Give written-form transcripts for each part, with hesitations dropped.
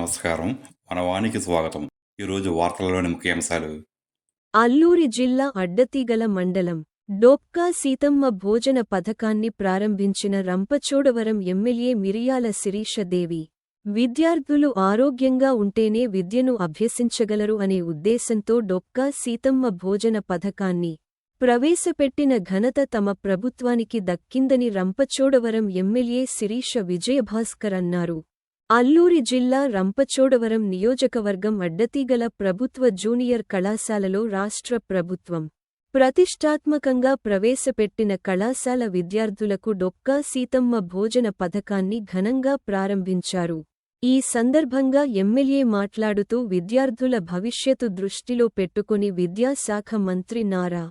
నమస్కారం. మన వానికి స్వాగతం. ఈరోజు వార్తలలోని ముఖ్యాంశాలు. అల్లూరి జిల్లా అడ్డతీగల మండలం డొక్కా సీతమ్మ భోజన పథకాన్ని ప్రారంభించిన రంపచోడవరం ఎమ్మెల్యే మిరియాల శిరీషదేవి. విద్యార్థులు ఆరోగ్యంగా ఉంటేనే విద్యను అభ్యసించగలరు అనే ఉద్దేశంతో డొక్కా సీతమ్మ భోజన పథకాన్ని ప్రవేశపెట్టిన ఘనత తమ ప్రభుత్వానికి దక్కిందని రంపచోడవరం ఎమ్మెల్యే శిరీష విజయభాస్కర్ అన్నారు. అల్లూరి జిల్లా రంపచోడవరం నియోజకవర్గం అడ్డతీగల ప్రభుత్వ జూనియర్ కళాశాలలో రాష్ట్ర ప్రభుత్వం ప్రతిష్టాత్మకంగా ప్రవేశపెట్టిన కళాశాల విద్యార్థులకు డొక్కా సీతమ్మ భోజన పథకాన్ని ఘనంగా ప్రారంభించారు. ఈ సందర్భంగా ఎమ్మెల్యే మాట్లాడుతూ విద్యార్థుల భవిష్యత్తు దృష్టిలో పెట్టుకుని విద్యాశాఖ మంత్రి నారా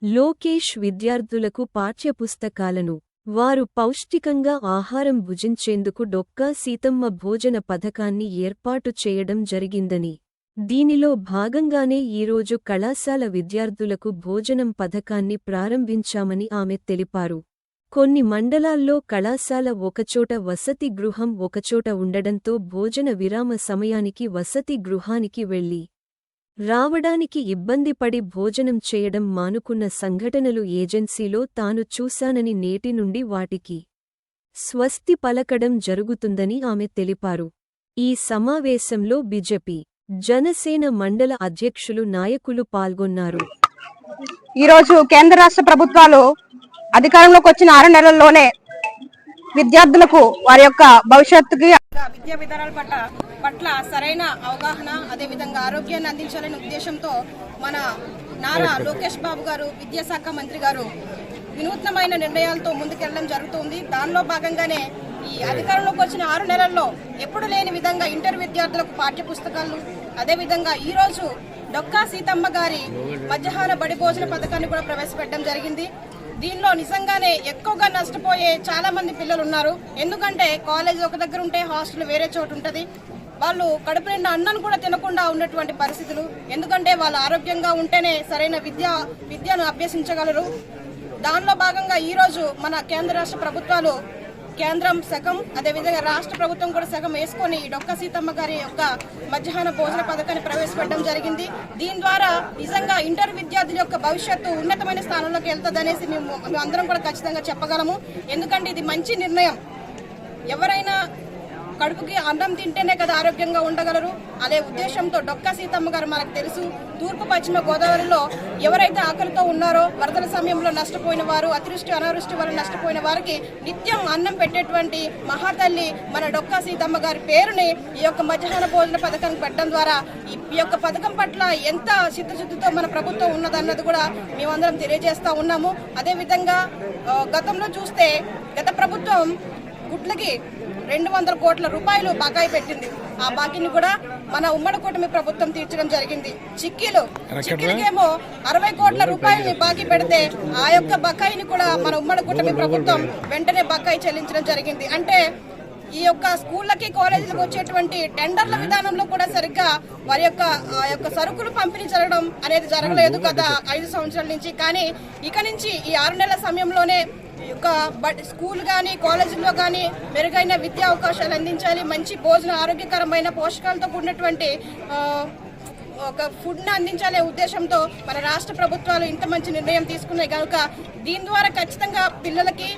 లోకేష్ విద్యార్థులకు పాఠ్యపుస్తకాలను వారు పౌష్టికంగా ఆహారం భుజించేందుకు డొక్కా సీతమ్మ భోజన పథకాన్ని ఏర్పాటు చేయడం జరిగిందని, దీనిలో భాగంగానే ఈరోజు కళాశాల విద్యార్థులకు భోజనం పథకాన్ని ప్రారంభించామని ఆమె తెలిపారు. కొన్ని మండలాల్లో కళాశాల ఒకచోట వసతి గృహం ఒకచోట ఉండడంతో భోజన విరామ సమయానికి వసతి గృహానికి వెళ్లి రావడానికి ఇబ్బందిపడి భోజనం చేయడం మానుకున్న సంఘటనలు ఏజెన్సీలో తాను చూశానని నేటి నుండి వాటికి స్వస్తి పలకడం జరుగుతుందని ఆమె తెలిపారు. ఈ సమావేశంలో బీజేపీ, జనసేన మండల అధ్యక్షులు నాయకులు పాల్గొన్నారు. ఈరోజు కేంద్ర రాష్ట్ర ప్రభుత్వాలు అధికారంలోకి వచ్చిన 6 నెలల్లోనే విద్యార్థులకు వారి యొక్క భవిష్యత్తుకి విద్యా విధానాల పట్ల సరైన అవగాహన, అదేవిధంగా ఆరోగ్యాన్ని అందించాలనే ఉద్దేశంతో మన నారా లోకేష్ బాబు గారు, విద్యాశాఖ మంత్రి గారు వినూత్నమైన నిర్ణయాలతో ముందుకెళ్లడం జరుగుతుంది. దానిలో భాగంగానే ఈ అధికారంలోకి వచ్చిన 6 నెలల్లో ఎప్పుడు లేని విధంగా ఇంటర్ విద్యార్థులకు పాఠ్యపుస్తకాలు, అదేవిధంగా ఈరోజు డొక్కా సీతమ్మ గారి మధ్యాహ్న బడి భోజన పథకాన్ని కూడా ప్రవేశపెట్టడం జరిగింది. దీనిలో నిజంగానే ఎక్కువగా నష్టపోయే చాలా మంది పిల్లలు ఉన్నారు. ఎందుకంటే కాలేజ్ ఒక దగ్గర ఉంటే హాస్టల్ వేరే చోటు ఉంటుంది. వాళ్ళు కడుపు నిండా అన్నం కూడా తినకుండా ఉన్నటువంటి పరిస్థితులు. ఎందుకంటే వాళ్ళు ఆరోగ్యంగా ఉంటేనే సరైన విద్యను అభ్యసించగలరు. దానిలో భాగంగా ఈరోజు మన కేంద్ర రాష్ట్ర ప్రభుత్వాలు, కేంద్రం సగం అదేవిధంగా రాష్ట్ర ప్రభుత్వం కూడా సగం వేసుకొని డొక్కా సీతమ్మ గారి యొక్క మధ్యాహ్న భోజన పథకాన్ని ప్రవేశపెట్టడం జరిగింది. దీని ద్వారా నిజంగా ఇంటర్ విద్యార్థుల యొక్క భవిష్యత్తు ఉన్నతమైన స్థానంలోకి వెళ్తుంది అనేసి మేము అందరం కూడా ఖచ్చితంగా చెప్పగలము. ఎందుకంటే ఇది మంచి నిర్ణయం. ఎవరైనా కడుపుకి అన్నం తింటేనే కదా ఆరోగ్యంగా ఉండగలరు. అదే ఉద్దేశంతో డొక్కా సీతమ్మ గారు మనకు తెలుసు, తూర్పు పశ్చిమ గోదావరిలో ఎవరైతే ఆకలితో ఉన్నారో, వరదల సమయంలో నష్టపోయిన వారు, అతివృష్టి అనావృష్టి వల్ల నష్టపోయిన వారికి నిత్యం అన్నం పెట్టేటువంటి మహాతల్లి మన డొక్కా సీతమ్మ గారి పేరుని ఈ యొక్క మధ్యాహ్న భోజన పథకానికి పెట్టడం ద్వారా ఈ యొక్క పథకం పట్ల ఎంత చిత్తశుద్ధితో మన ప్రభుత్వం ఉన్నదన్నది కూడా మేమందరం తెలియజేస్తా ఉన్నాము. అదేవిధంగా గతంలో చూస్తే గత ప్రభుత్వం గుడ్లకి 200 కోట్ల రూపాయలు బకాయి పెట్టింది. ఆ బాకీని కూడా మన ఉమ్మడి కూటమి ప్రభుత్వం తీర్చడం జరిగింది. చిక్కీలకేమో 60 కోట్ల రూపాయలని బాకీ పెడితే ఆ యొక్క బకాయిని కూడా మన ఉమ్మడి కూటమి ప్రభుత్వం వెంటనే బకాయి చెల్లించడం జరిగింది. అంటే ఈ యొక్క స్కూళ్ళకి, కాలేజీలకు వచ్చేటువంటి టెండర్ల విధానంలో కూడా సరిగ్గా వారి యొక్క సరుకులు పంపిణీ జరగడం అనేది జరగలేదు గత 5 సంవత్సరాల నుంచి. కానీ ఇక నుంచి ఈ 6 నెలల సమయంలోనే స్కూల్ కానీ కాలేజీల్లో కానీ మెరుగైన విద్యా అవకాశాలు అందించాలి. మంచి భోజన, ఆరోగ్యకరమైన పోషకాలతో కూడినటువంటి ఒక ఫుడ్ని అందించాలనే ఉద్దేశంతో మన రాష్ట్ర ప్రభుత్వాలు ఇంత మంచి నిర్ణయం తీసుకున్నాయి కనుక దీని ద్వారా ఖచ్చితంగా పిల్లలకి,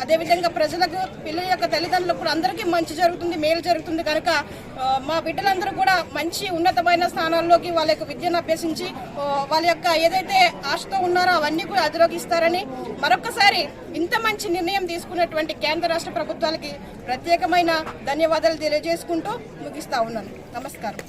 అదేవిధంగా ప్రజలకు, పిల్లల యొక్క తల్లిదండ్రులకు కూడా అందరికీ మంచి జరుగుతుంది, మేలు జరుగుతుంది. కనుక మా బిడ్డలందరూ కూడా మంచి ఉన్నతమైన స్థానాల్లోకి వాళ్ళ యొక్క విద్యను అభ్యసించి వాళ్ళ యొక్క ఏదైతే ఆశతో ఉన్నారో అవన్నీ కూడా అధిరోగిస్తారని మరొకసారి ఇంత మంచి నిర్ణయం తీసుకున్నటువంటి కేంద్ర రాష్ట్ర ప్రభుత్వాలకి ప్రత్యేకమైన ధన్యవాదాలు తెలియజేసుకుంటూ ముగిస్తా ఉన్నాను. నమస్కారం.